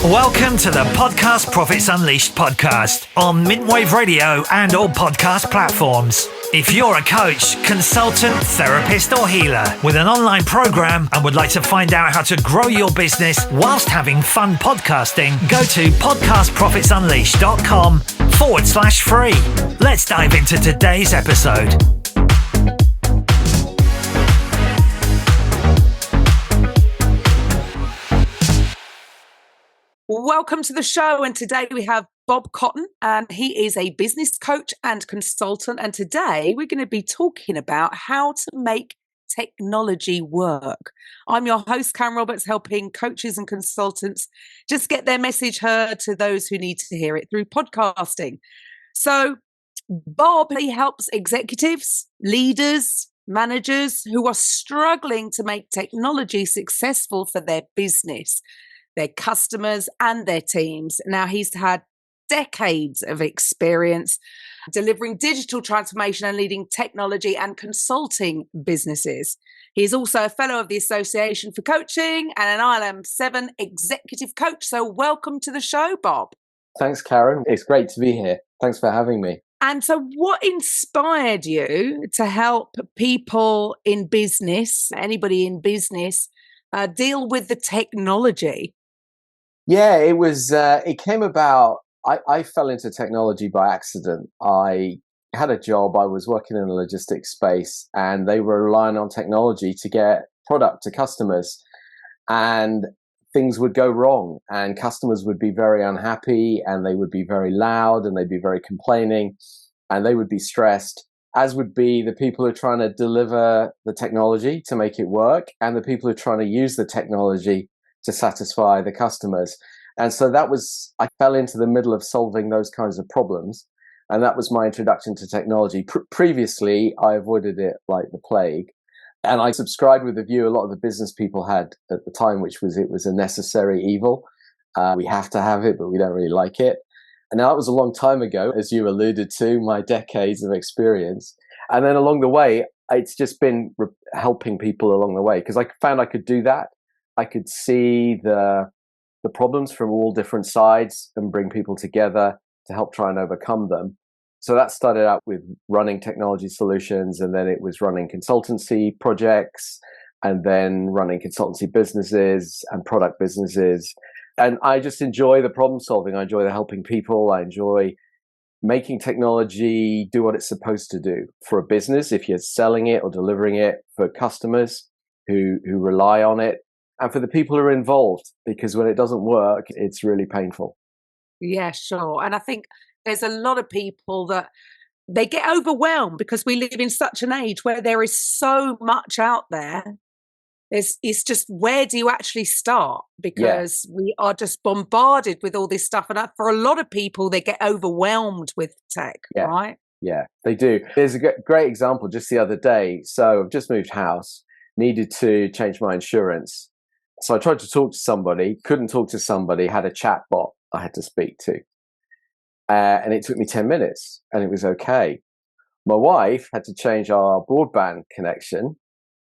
Welcome to the Podcast Profits Unleashed podcast on Mintwave Radio and all podcast platforms. If you're a coach, consultant, therapist or healer with an online program and would like to find out how to grow your business whilst having fun podcasting, go to podcastprofitsunleashed.com/free. Let's dive into today's episode. Welcome to the show, and today we have Bob Cotton, and he is a business coach and consultant, and today we're going to be talking about how to make technology work. I'm your host, Karen Roberts, helping coaches and consultants just get their message heard to those who need to hear it through podcasting. So Bob, he helps executives, leaders, managers who are struggling to make technology successful for their business, their customers and their teams. Now, he's had decades of experience delivering digital transformation and leading technology and consulting businesses. He is also a fellow of the Association for Coaching and an ILM7 executive coach. So welcome to the show, Bob. Thanks, Karen. It's great to be here. Thanks for having me. And so what inspired you to help people in business, anybody in business, deal with the technology? Yeah, it came about, I fell into technology by accident. I had a job, I was working in the logistics space, and they were relying on technology to get product to customers. And things would go wrong, and customers would be very unhappy, and they would be very loud, and they'd be very complaining, and they would be stressed, as would be the people who are trying to deliver the technology to make it work, and the people who are trying to use the technology to satisfy the customers. And so I fell into the middle of solving those kinds of problems. And that was my introduction to technology. Previously, I avoided it like the plague. And I subscribed with the view a lot of the business people had at the time, which was it was a necessary evil. We have to have it, but we don't really like it. And now that was a long time ago, as you alluded to, my decades of experience. And then along the way, it's just been helping people along the way, because I found I could do that. I could see the problems from all different sides and bring people together to help try and overcome them. So that started out with running technology solutions, and then it was running consultancy projects, and then running consultancy businesses and product businesses. And I just enjoy the problem solving. I enjoy the helping people. I enjoy making technology do what it's supposed to do for a business, if you're selling it or delivering it, for customers who rely on it, and for the people who are involved, because when it doesn't work, it's really painful. Yeah, sure. And I think there's a lot of people that they get overwhelmed because we live in such an age where there is so much out there. It's just, where do you actually start? Because we are just bombarded with all this stuff. And for a lot of people, they get overwhelmed with tech, right? Yeah, they do. There's a great example just the other day. So I've just moved house, needed to change my insurance. So I tried to talk to somebody, couldn't talk to somebody, had a chat bot I had to speak to. And it took me 10 minutes and it was okay. My wife had to change our broadband connection.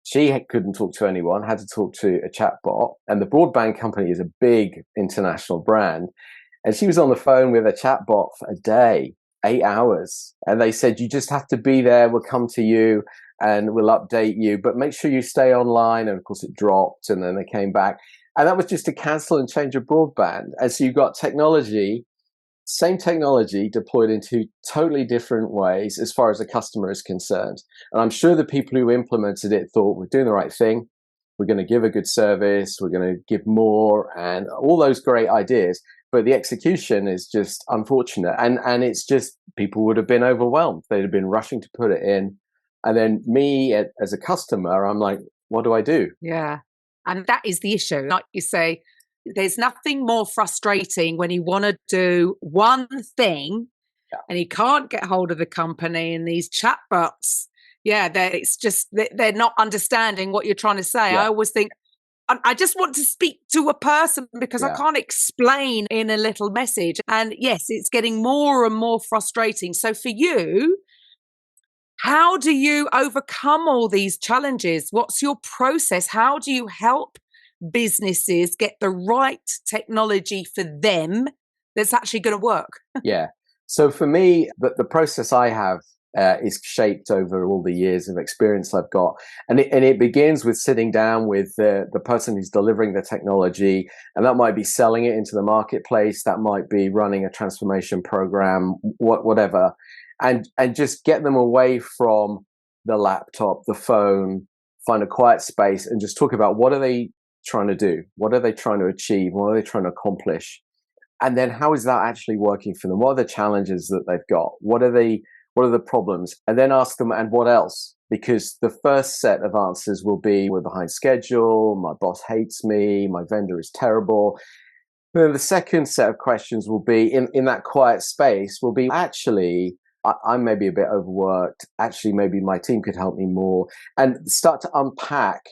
She couldn't talk to anyone, had to talk to a chat bot. And the broadband company is a big international brand. And she was on the phone with a chat bot for a day, 8 hours. And they said, you just have to be there. We'll come to you and we'll update you, but make sure you stay online. And of course it dropped, and then they came back. And that was just to cancel and change your broadband. And so you've got technology, same technology deployed in two totally different ways as far as the customer is concerned. And I'm sure the people who implemented it thought, we're doing the right thing. We're going to give a good service. We're going to give more, and all those great ideas. But the execution is just unfortunate. And it's just, people would have been overwhelmed. They'd have been rushing to put it in. And then me as a customer, I'm like, what do I do? Yeah. And that is the issue. Like you say, there's nothing more frustrating when you want to do one thing and you can't get hold of the company, and these chatbots. Yeah, they're not understanding what you're trying to say. I always think, I just want to speak to a person because I can't explain in a little message. And yes, it's getting more and more frustrating. So for you, how do you overcome all these challenges? What's your process? How do you help businesses get the right technology for them that's actually going to work? Yeah. So for me, the process I have is shaped over all the years of experience I've got. And it begins with sitting down with the person who's delivering the technology. And that might be selling it into the marketplace. That might be running a transformation program, whatever. And just get them away from the laptop, the phone, find a quiet space and just talk about what are they trying to do? What are they trying to achieve? What are they trying to accomplish? And then how is that actually working for them? What are the challenges that they've got? What are the problems? And then ask them, and what else? Because the first set of answers will be, we're behind schedule, my boss hates me, my vendor is terrible. Then the second set of questions will be, in that quiet space, will be, actually, I'm maybe a bit overworked. Actually, maybe my team could help me more. And start to unpack.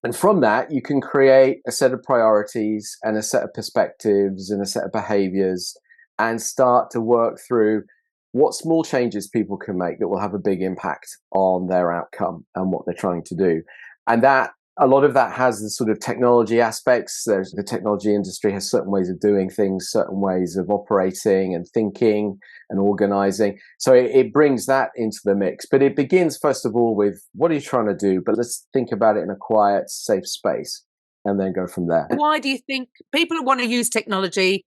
And from that, you can create a set of priorities and a set of perspectives and a set of behaviors and start to work through what small changes people can make that will have a big impact on their outcome and what they're trying to do. And that a lot of that has the sort of technology aspects. The technology industry has certain ways of doing things, certain ways of operating and thinking and organizing. So it brings that into the mix. But it begins, first of all, with what are you trying to do? But let's think about it in a quiet, safe space and then go from there. Why do you think people want to use technology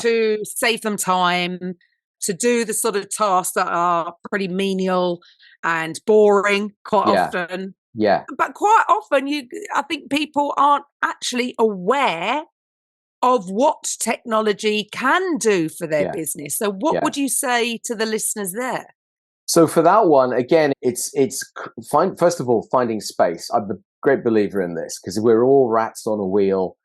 to save them time, to do the sort of tasks that are pretty menial and boring quite often? Yeah. But quite often, I think people aren't actually aware of what technology can do for their business. So what would you say to the listeners there? So for that one, again, it's first of all, finding space. I'm a great believer in this because we're all rats on a wheel,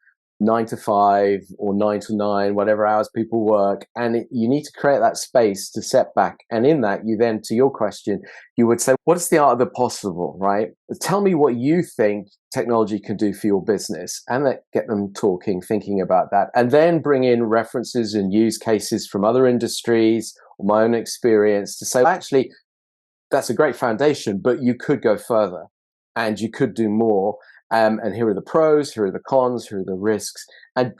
9 to 5 or 9 to 9, whatever hours people work. And you need to create that space to step back. And in that, you then, to your question, you would say, what is the art of the possible, right? Tell me what you think technology can do for your business and get them talking, thinking about that. And then bring in references and use cases from other industries or my own experience to say, actually, that's a great foundation, but you could go further and you could do more. And here are the pros, here are the cons, here are the risks, and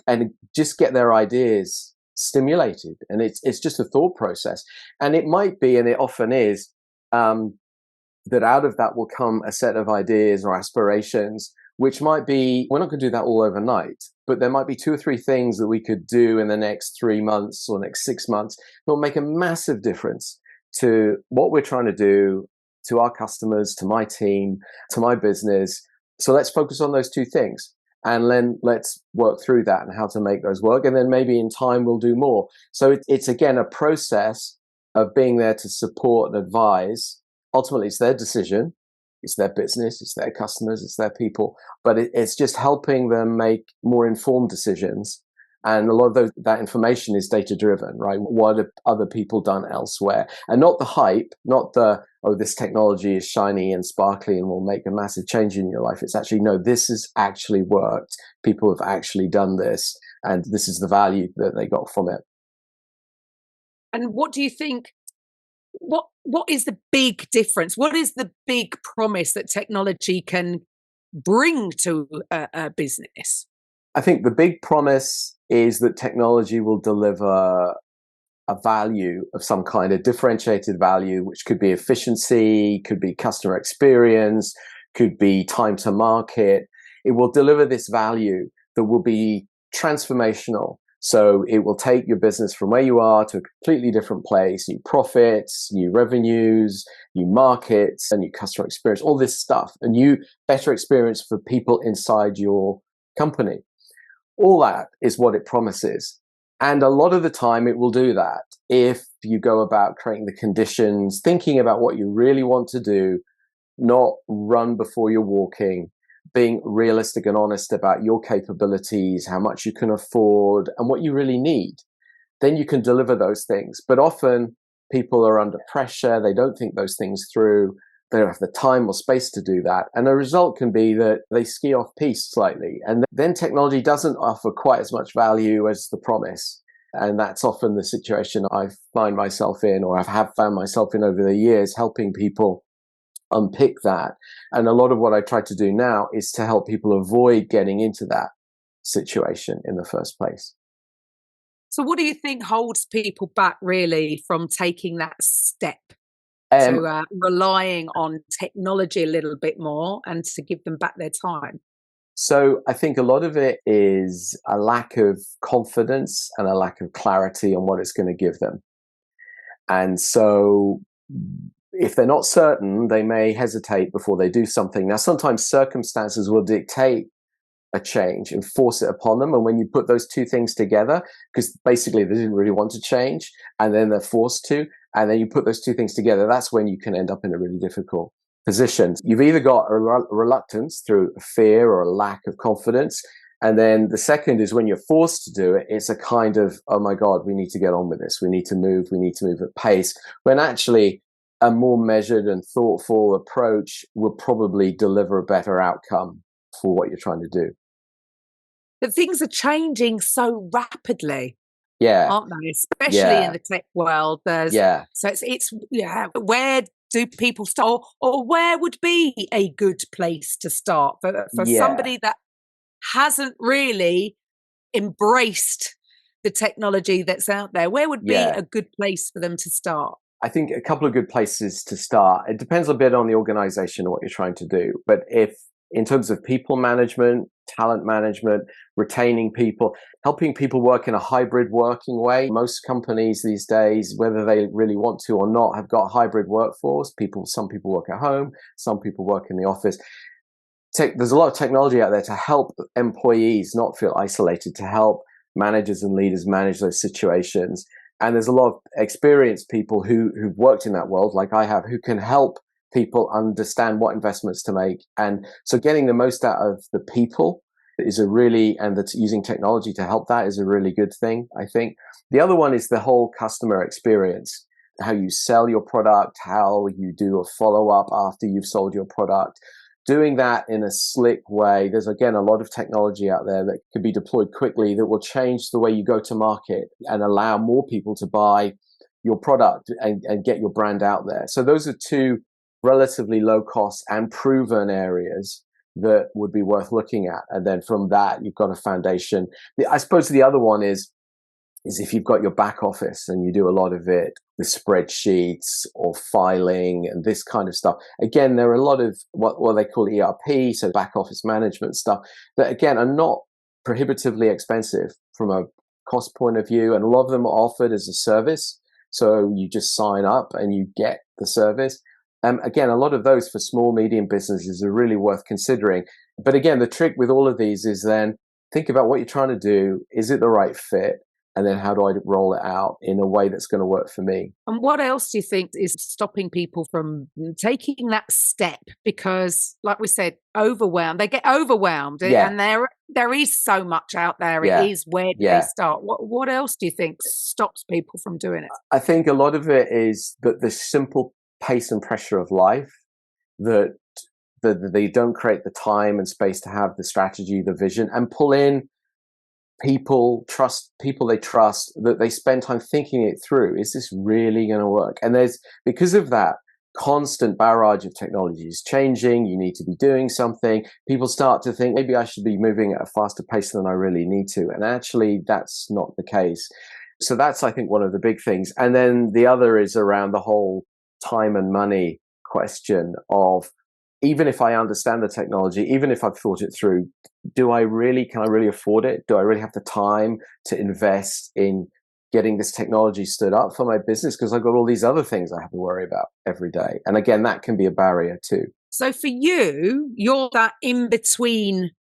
just get their ideas stimulated. And it's just a thought process. And it might be, and it often is, that out of that will come a set of ideas or aspirations, which might be, we're not going to do that all overnight, but there might be 2 or 3 things that we could do in the next 3 months or next 6 months that will make a massive difference to what we're trying to do, to our customers, to my team, to my business. So let's focus on those 2 things and then let's work through that and how to make those work. And then maybe in time we'll do more. So it's again a process of being there to support and advise. Ultimately, it's their decision, it's their business, it's their customers, it's their people. But it's just helping them make more informed decisions. And a lot of that information is data driven, right? What have other people done elsewhere? And not the hype, not this technology is shiny and sparkly and will make a massive change in your life. It's actually, no, this has actually worked. People have actually done this, and this is the value that they got from it. And what do you think? What is the big difference? What is the big promise that technology can bring to a business? I think the big promise is that technology will deliver a value of some kind, a differentiated value, which could be efficiency, could be customer experience, could be time to market. It will deliver this value that will be transformational. So it will take your business from where you are to a completely different place, new profits, new revenues, new markets, and new customer experience, all this stuff, a new, better experience for people inside your company. All that is what it promises. And a lot of the time it will do that if you go about creating the conditions, thinking about what you really want to do, not run before you're walking, being realistic and honest about your capabilities, how much you can afford, and what you really need. Then you can deliver those things. But often people are under pressure. They don't think those things through. They don't have the time or space to do that. And the result can be that they ski off piste slightly. And then technology doesn't offer quite as much value as the promise. And that's often the situation I find myself in, or I have found myself in over the years, helping people unpick that. And a lot of what I try to do now is to help people avoid getting into that situation in the first place. So what do you think holds people back really from taking that step Um, to relying on technology a little bit more and to give them back their time? so I think a lot of it is a lack of confidence and a lack of clarity on what it's going to give them. And so if they're not certain, they may hesitate before they do something. Now, sometimes circumstances will dictate a change and force it upon them. And when you put those two things together, because basically they didn't really want to change and then they're forced to, and then you put those two things together, that's when you can end up in a really difficult position. You've either got a reluctance through fear or a lack of confidence. And then the second is when you're forced to do it, it's a kind of, oh my God, we need to get on with this. We need to move at pace. When actually a more measured and thoughtful approach will probably deliver a better outcome for what you're trying to do. But things are changing so rapidly, Yeah. aren't they? Especially in the tech world. Yeah. So it's where do people start, or where would be a good place to start for somebody that hasn't really embraced the technology that's out there? Where would be a good place for them to start? I think a couple of good places to start. It depends a bit on the organization and what you're trying to do. But if in terms of people management, talent management, retaining people, helping people work in a hybrid working way. Most companies these days, whether they really want to or not, have got a hybrid workforce. Some people work at home, some people work in the office. There's a lot of technology out there to help employees not feel isolated, to help managers and leaders manage those situations. And there's a lot of experienced people who've worked in that world, like I have, who can help people understand what investments to make. And so getting the most out of the people is using technology to help that is a really good thing, I think. The other one is the whole customer experience, how you sell your product, how you do a follow-up after you've sold your product. Doing that in a slick way. There's, again, a lot of technology out there that could be deployed quickly that will change the way you go to market and allow more people to buy your product and get your brand out there. So those are two relatively low cost and proven areas that would be worth looking at. And then from that, you've got a foundation. I suppose the other one is if you've got your back office and you do a lot of it with spreadsheets or filing and this kind of stuff. Again, there are a lot of what they call ERP, so back office management stuff, that again are not prohibitively expensive from a cost point of view. And a lot of them are offered as a service. So you just sign up and you get the service. Again, a lot of those for small, medium businesses are really worth considering. But again, the trick with all of these is then think about what you're trying to do. Is it the right fit? And then how do I roll it out in a way that's going to work for me? And what else do you think is stopping people from taking that step? Because, like we said, overwhelmed. They get overwhelmed, and there is so much out there. Yeah. It is where do they start? What else do you think stops people from doing it? I think a lot of it is that the simple pace and pressure of life, that they don't create the time and space to have the strategy, the vision, and pull in people they trust, that they spend time thinking it through. Is this really going to work? And because of that constant barrage of technology is changing, you need to be doing something, people start to think maybe I should be moving at a faster pace than I really need to. And actually that's not the case. So that's, I think, one of the big things. And then the other is around the whole time and money question of, even if I understand the technology, even if I've thought it through, can I really afford it? Do I really have the time to invest in getting this technology stood up for my business? Because I've got all these other things I have to worry about every day. And again, that can be a barrier too. So for you, you're that in-between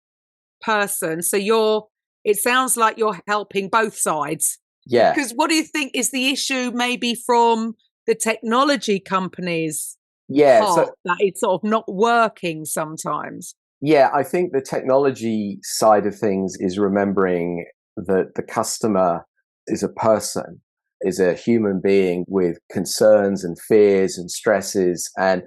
person. So it sounds like you're helping both sides. Yeah. Because what do you think is the issue maybe from the technology companies? That it's sort of not working sometimes. Yeah, I think the technology side of things is remembering that the customer is a person, is a human being with concerns and fears and stresses, and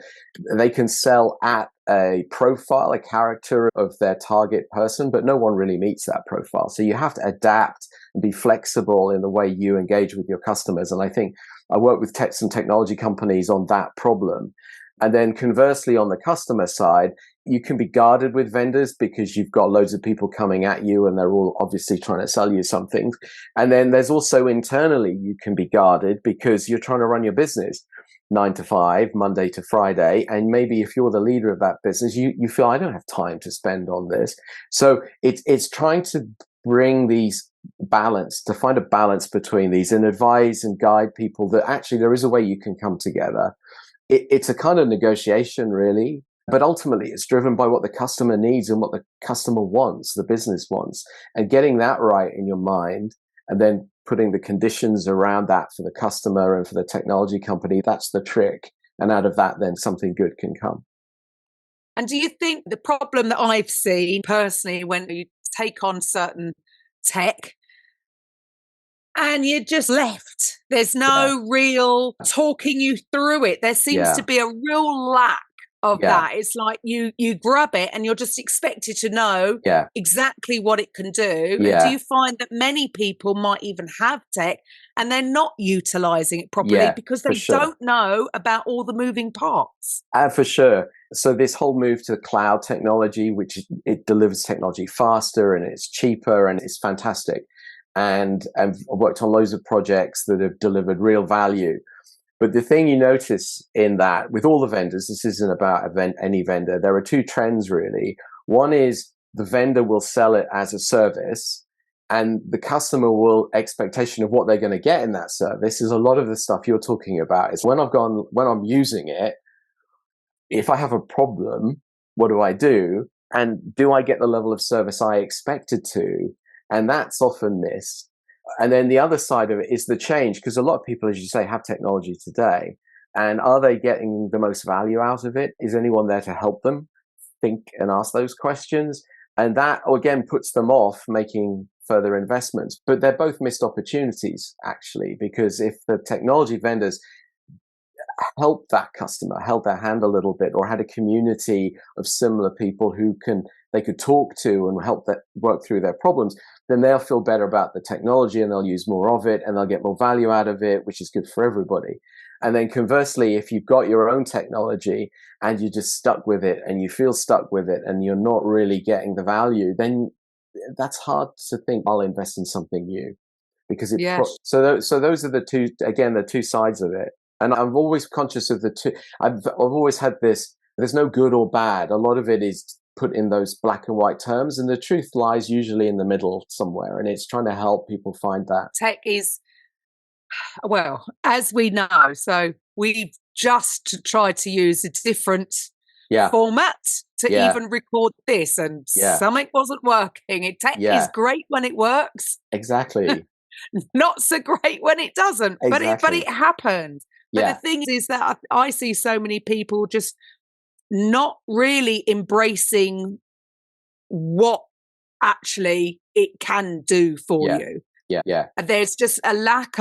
they can sell at a profile, a character of their target person, but no one really meets that profile. So you have to adapt and be flexible in the way you engage with your customers. And I think I work with some technology companies on that problem. And then conversely, on the customer side, you can be guarded with vendors because you've got loads of people coming at you and they're all obviously trying to sell you something. And then there's also internally, you can be guarded because you're trying to run your business 9 to 5, Monday to Friday. And maybe if you're the leader of that business, you feel, I don't have time to spend on this. So it's trying to bring these balance, to find a balance between these and advise and guide people that actually there is a way you can come together. It's a kind of negotiation, really. But ultimately, it's driven by what the customer needs and what the customer wants, the business wants, and getting that right in your mind, and then putting the conditions around that for the customer and for the technology company. That's the trick. And out of that, then something good can come. And do you think the problem that I've seen personally when you take on certain tech and you're just left, there's no real talking you through it. There seems to be a real lack of that. It's like you grab it and you're just expected to know exactly what it can do. And do you find that many people might even have tech and they're not utilizing it properly because they don't know about all the moving parts? For sure. So this whole move to cloud technology, which it delivers technology faster and it's cheaper and it's fantastic. And I've worked on loads of projects that have delivered real value. But the thing you notice in that, with all the vendors, this isn't about any vendor, there are two trends really. One is the vendor will sell it as a service, and the customer will expectation of what they're going to get in that service is a lot of the stuff you're talking about. Is when I'm using it, if I have a problem, what do I do? And do I get the level of service I expected to? And that's often missed. And then the other side of it is the change, because a lot of people, as you say, have technology today. And are they getting the most value out of it? Is anyone there to help them think and ask those questions? And that, again, puts them off making further investments. But they're both missed opportunities, actually, because if the technology vendors help that customer, held their hand a little bit, or had a community of similar people who they could talk to and help that work through their problems, then they'll feel better about the technology and they'll use more of it and they'll get more value out of it, which is good for everybody. And then conversely, if you've got your own technology and you're just stuck with it and you feel stuck with it and you're not really getting the value, then that's hard to think, I'll invest in something new. Because so those are the two sides of it. And I'm always conscious of the two. I've always had this, there's no good or bad. A lot of it is put in those black and white terms, and the truth lies usually in the middle somewhere. And it's trying to help people find that. Tech is, well, as we know, so we've just tried to use a different format to even record this, and something wasn't working. Tech is great when it works. Exactly. Not so great when it doesn't. Exactly. But it happened. But the thing is that I see so many people just not really embracing what actually it can do for you. Yeah. There's just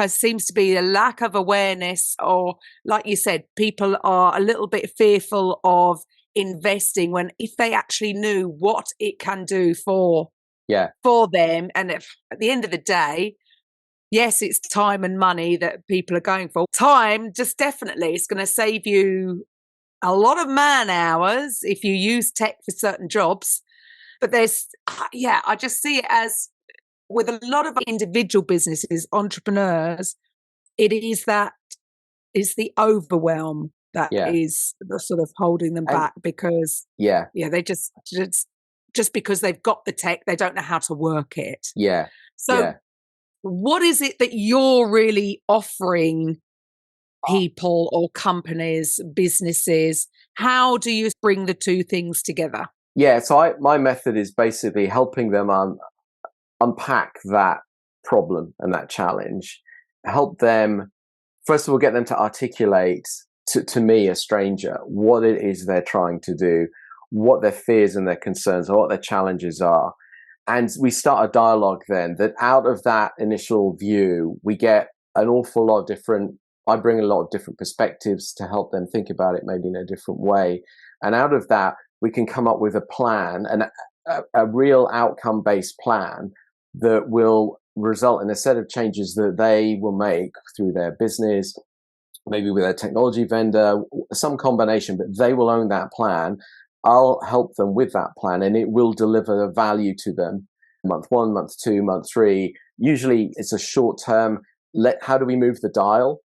seems to be a lack of awareness, or like you said, people are a little bit fearful of investing when if they actually knew what it can do for them. And if at the end of the day, yes, it's time and money that people are going for. Time, just definitely, it's going to save you a lot of man hours if you use tech for certain jobs. But there's, I just see it as with a lot of individual businesses, entrepreneurs, it's the overwhelm that is sort of holding them back, because they just because they've got the tech, they don't know how to work it. What is it that you're really offering people or companies, businesses? How do you bring the two things together? So my method is basically helping them unpack that problem and that challenge, help them, first of all, get them to articulate to me, a stranger, what it is they're trying to do, what their fears and their concerns are, what their challenges are. And we start a dialogue then that out of that initial view, we get an awful lot of I bring a lot of different perspectives to help them think about it maybe in a different way. And out of that, we can come up with a plan, and a real outcome-based plan that will result in a set of changes that they will make through their business, maybe with a technology vendor, some combination, but they will own that plan. I'll help them with that plan, and it will deliver value to them month 1, month 2, month 3. Usually it's a short term, how do we move the dial?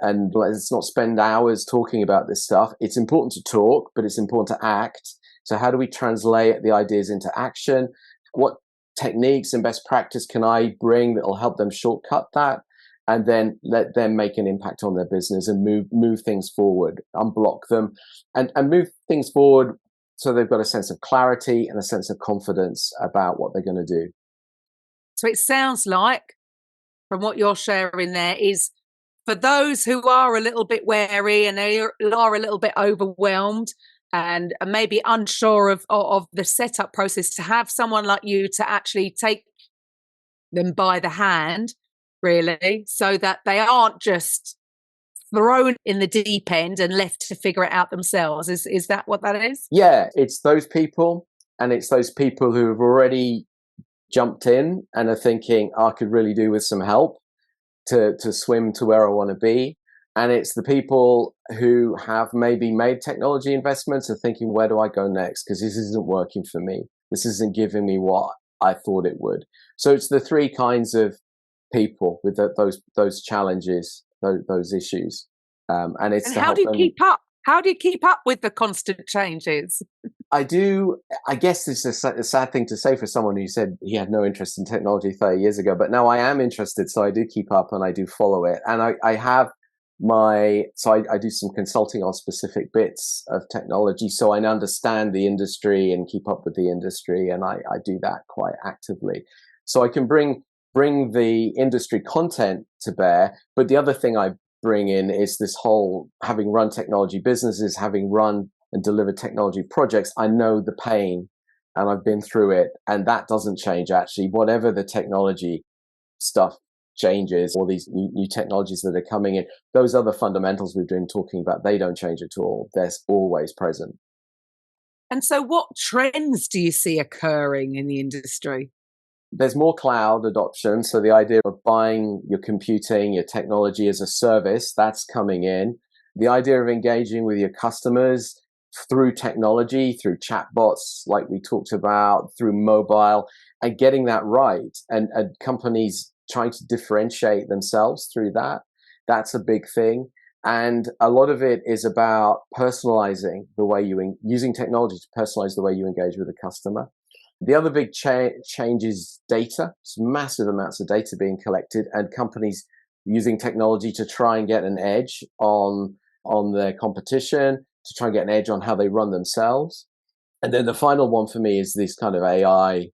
And let's not spend hours talking about this stuff. It's important to talk, but it's important to act. So how do we translate the ideas into action? What techniques and best practice can I bring that will help them shortcut that? And then let them make an impact on their business and move things forward, unblock them, and move things forward so they've got a sense of clarity and a sense of confidence about what they're going to do. So it sounds like, from what you're sharing there, is for those who are a little bit wary and they are a little bit overwhelmed and maybe unsure of the setup process, to have someone like you to actually take them by the hand, really, so that they aren't just thrown in the deep end and left to figure it out themselves. Is that what that is? Yeah, it's those people, and it's those people who have already jumped in and are thinking, I could really do with some help to swim to where I want to be. And it's the people who have maybe made technology investments and thinking, where do I go next? Because this isn't working for me. This isn't giving me what I thought it would. So it's the three kinds of people with those challenges, those issues. And it's to how help do you them. keep up? How do you keep up with the constant changes? I do. I guess this is a sad thing to say for someone who said he had no interest in technology 30 years ago, but now I am interested. So I do keep up and I do follow it. And I have I do some consulting on specific bits of technology. So I understand the industry and keep up with the industry. And I do that quite actively. So I can bring the industry content to bear. But the other thing I bring in is this whole, having run technology businesses, having run and delivered technology projects, I know the pain and I've been through it. And that doesn't change, actually. Whatever the technology stuff changes, or these new technologies that are coming in, those other fundamentals we've been talking about, they don't change at all. They're always present. And so what trends do you see occurring in the industry? There's more cloud adoption. So the idea of buying your computing, your technology as a service, that's coming in. The idea of engaging with your customers through technology, through chatbots, like we talked about, through mobile, and getting that right. And companies trying to differentiate themselves through that. That's a big thing. And a lot of it is about personalizing the way using technology to personalize the way you engage with a customer. The other big change is data. It's massive amounts of data being collected, and companies using technology to try and get an edge on their competition, to try and get an edge on how they run themselves. And then the final one for me is these kind of AI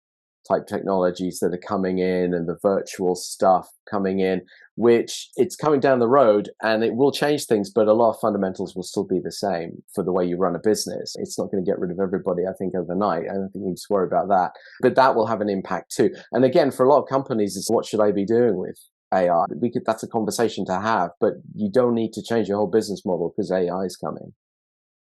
type technologies that are coming in, and the virtual stuff coming in, which it's coming down the road and it will change things, but a lot of fundamentals will still be the same for the way you run a business. It's not going to get rid of everybody, I think, overnight. I don't think you need to worry about that, but that will have an impact too. And again, for a lot of companies, it's what should I be doing with AI? That's a conversation to have, but you don't need to change your whole business model because AI is coming.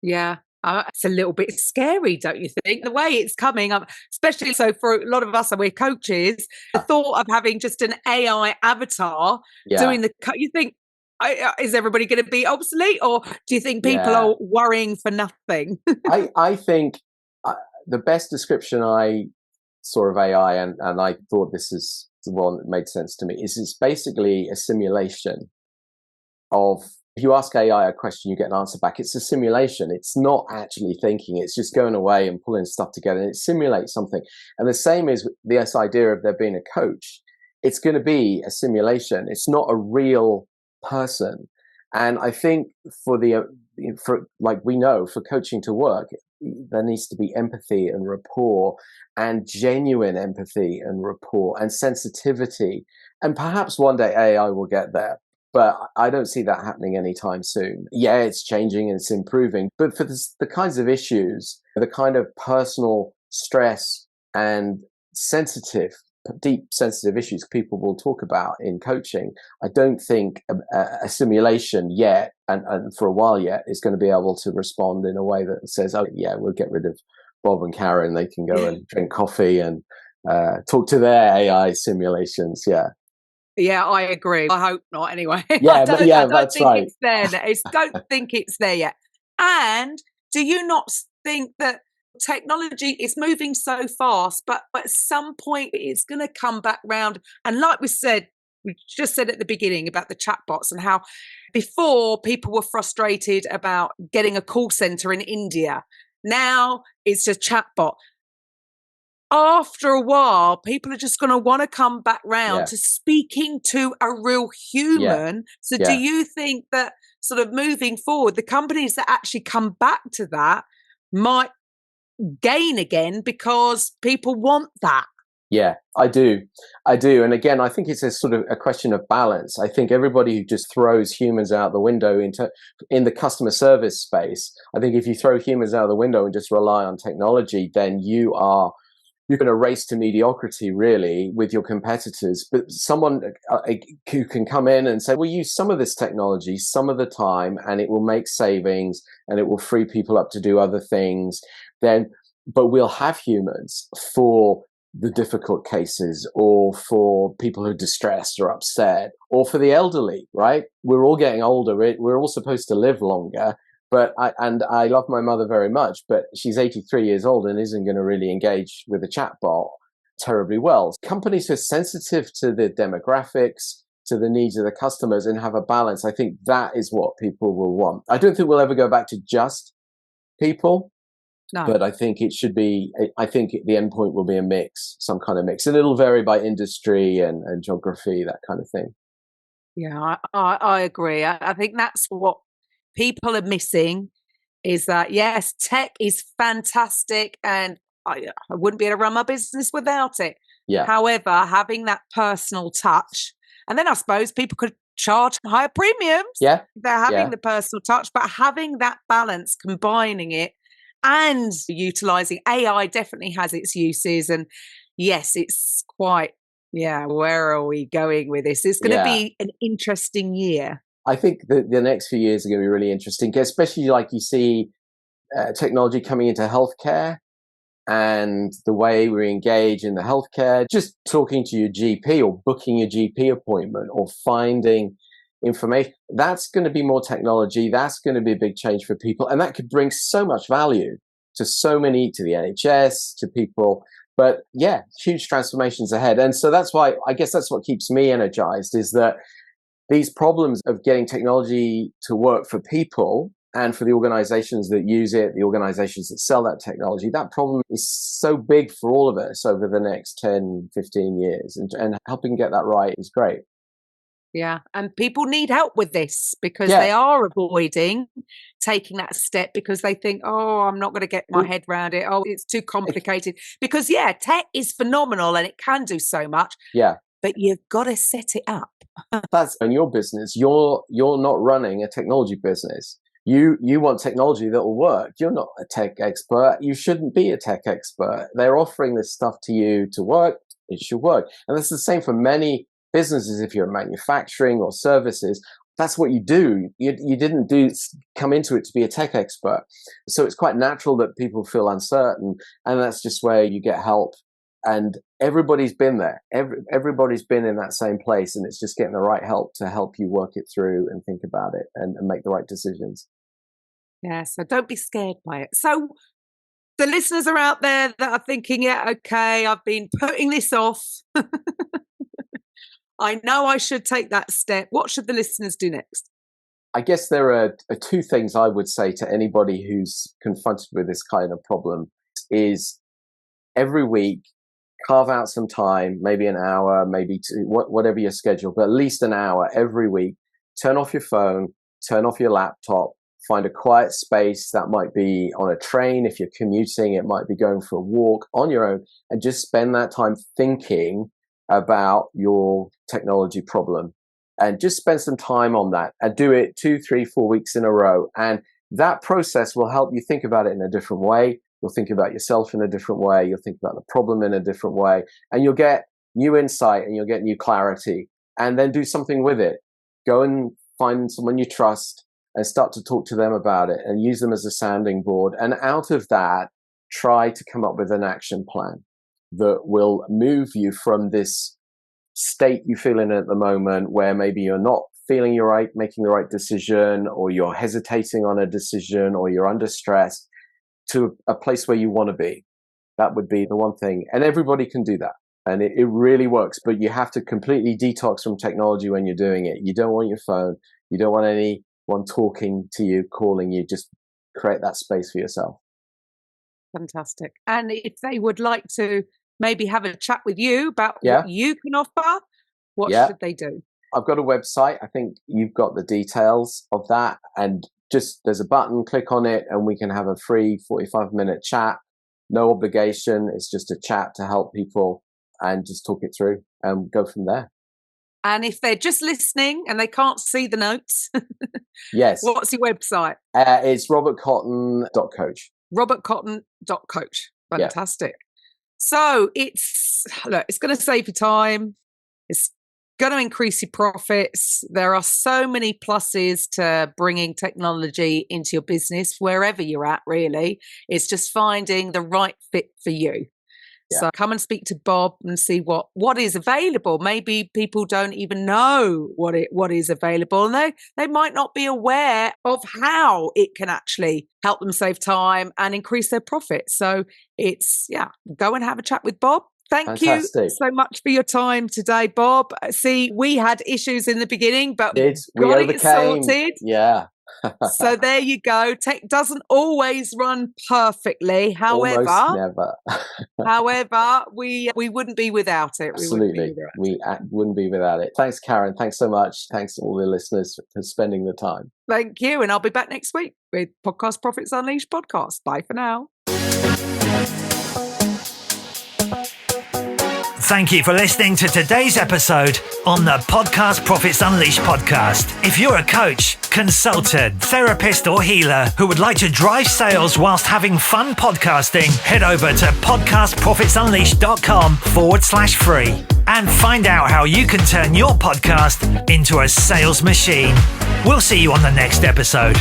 Yeah. It's a little bit scary, don't you think? The way it's coming up, especially so for a lot of us, and we're coaches, the thought of having just an AI avatar doing you think, is everybody going to be obsolete, or do you think people are worrying for nothing? I think the best description I saw of AI, and I thought this is the one that made sense to me, is it's basically a simulation of, if you ask AI a question, you get an answer back. It's a simulation. It's not actually thinking. It's just going away and pulling stuff together, and it simulates something. And the same is this idea of there being a coach. It's going to be a simulation. It's not a real person. And I think for like we know, for coaching to work, there needs to be empathy and rapport, and genuine empathy and rapport and sensitivity. And perhaps one day AI will get there. But I don't see that happening anytime soon. Yeah, it's changing and it's improving. But for the kinds of issues, the kind of personal stress and deep sensitive issues people will talk about in coaching, I don't think a simulation yet, and for a while yet, is going to be able to respond in a way that says, oh yeah, we'll get rid of Bob and Karen. They can go and drink coffee and talk to their AI simulations. Yeah. Yeah, I agree. I hope not anyway. Yeah, I don't think right. it's there. Don't think it's there yet. And do you not think that technology is moving so fast, but at some point it's going to come back round. And like we just said at the beginning about the chatbots and how before people were frustrated about getting a call center in India. Now it's a chatbot. After a while, people are just going to want to come back round to speaking to a real human. So do you think that sort of moving forward, the companies that actually come back to that might gain again because people want that? Yeah, I do. And again, I think it's a sort of a question of balance. I think everybody who just throws humans out the window in the customer service space, I think if you throw humans out the window and just rely on technology, then you're going to race to mediocrity really with your competitors. But someone who can come in and say, we'll use some of this technology some of the time and it will make savings and it will free people up to do other things, but we'll have humans for the difficult cases or for people who are distressed or upset or for the elderly, right? We're all getting older. We're all supposed to live longer. But I love my mother very much, but she's 83 years old and isn't going to really engage with a chatbot terribly well. Companies who are sensitive to the demographics, to the needs of the customers and have a balance, I think that is what people will want. I don't think we'll ever go back to just people. No. But I think it should be, I think the end point will be a mix, some kind of mix. And it'll vary by industry and geography, that kind of thing. Yeah, I agree. I think that's what people are missing is that, yes, tech is fantastic and I wouldn't be able to run my business without it. Yeah. However, having that personal touch, and then I suppose people could charge higher premiums. Yeah. They're having the personal touch, but having that balance, combining it, and utilizing AI definitely has its uses. And yes, it's quite, where are we going with this? It's going to be an interesting year. I think the next few years are going to be really interesting, especially like you see technology coming into healthcare and the way we engage in the healthcare, just talking to your GP or booking a GP appointment or finding information, that's going to be more technology. That's going to be a big change for people. And that could bring so much value to the NHS, to people. But yeah, huge transformations ahead. And so that's why, I guess that's what keeps me energized, is that these problems of getting technology to work for people and for the organizations that use it, the organizations that sell that technology, that problem is so big for all of us over the next 10, 15 years. And helping get that right is great. Yeah, and people need help with this because they are avoiding taking that step because they think, oh, I'm not going to get my head around it. Oh, it's too complicated. Because, tech is phenomenal and it can do so much. Yeah. But you've got to set it up. That's in your business. You're not running a technology business. You want technology that will work. You're not a tech expert. You shouldn't be a tech expert. They're offering this stuff to you to work. It should work. And that's the same for many businesses. If you're manufacturing or services, that's what you do. You didn't come into it to be a tech expert. So it's quite natural that people feel uncertain. And that's just where you get help. And everybody's been there. Everybody's been in that same place. And it's just getting the right help to help you work it through and think about it and make the right decisions. Yeah, so don't be scared by it. So the listeners are out there that are thinking, okay, I've been putting this off. I know I should take that step. What should the listeners do next? I guess there are two things I would say to anybody who's confronted with this kind of problem is every week, carve out some time, maybe an hour, maybe two, whatever your schedule, but at least an hour every week. Turn off your phone, turn off your laptop, find a quiet space. That might be on a train. If you're commuting, it might be going for a walk on your own, and just spend that time thinking about your technology problem and just spend some time on that and do it 2, 3, 4 weeks in a row. And that process will help you think about it in a different way. You'll think about yourself in a different way. You'll think about the problem in a different way, and you'll get new insight and you'll get new clarity, and then do something with it. Go and find someone you trust and start to talk to them about it and use them as a sounding board. And out of that, try to come up with an action plan that will move you from this state you feel in at the moment where maybe you're not feeling you're right, making the right decision, or you're hesitating on a decision, or you're under stress. to a place where you want to be. That would be the one thing. And everybody can do that. And it really works. But you have to completely detox from technology when you're doing it. You don't want your phone. You don't want anyone talking to you, calling you. Just create that space for yourself. Fantastic. And if they would like to maybe have a chat with you about what you can offer, what should they do? I've got a website. I think you've got the details of that. And just there's a button, click on it, and we can have a free 45-minute chat. No obligation. It's just a chat to help people and just talk it through and go from there. And if they're just listening and they can't see the notes, yes. What's your website? It's robertcotton.coach. robertcotton.coach. Fantastic. So it's going to save you time. It's going to increase your profits. There are so many pluses to bringing technology into your business, wherever you're at, really. It's just finding the right fit for you. Yeah. So come and speak to Bob and see what is available. Maybe people don't even know what is available, and they might not be aware of how it can actually help them save time and increase their profits. So it's, go and have a chat with Bob. Thank you so much for your time today, Bob. See, we had issues in the beginning, but we got it sorted. Yeah. So there you go. Tech doesn't always run perfectly. However, almost never. However, we wouldn't be without it. Absolutely. We wouldn't be without it. Thanks, Karen. Thanks so much. Thanks to all the listeners for spending the time. Thank you. And I'll be back next week with Podcast Profits Unleashed podcast. Bye for now. Thank you for listening to today's episode on the Podcast Profits Unleashed podcast. If you're a coach, consultant, therapist, or healer who would like to drive sales whilst having fun podcasting, head over to podcastprofitsunleashed.com/free and find out how you can turn your podcast into a sales machine. We'll see you on the next episode.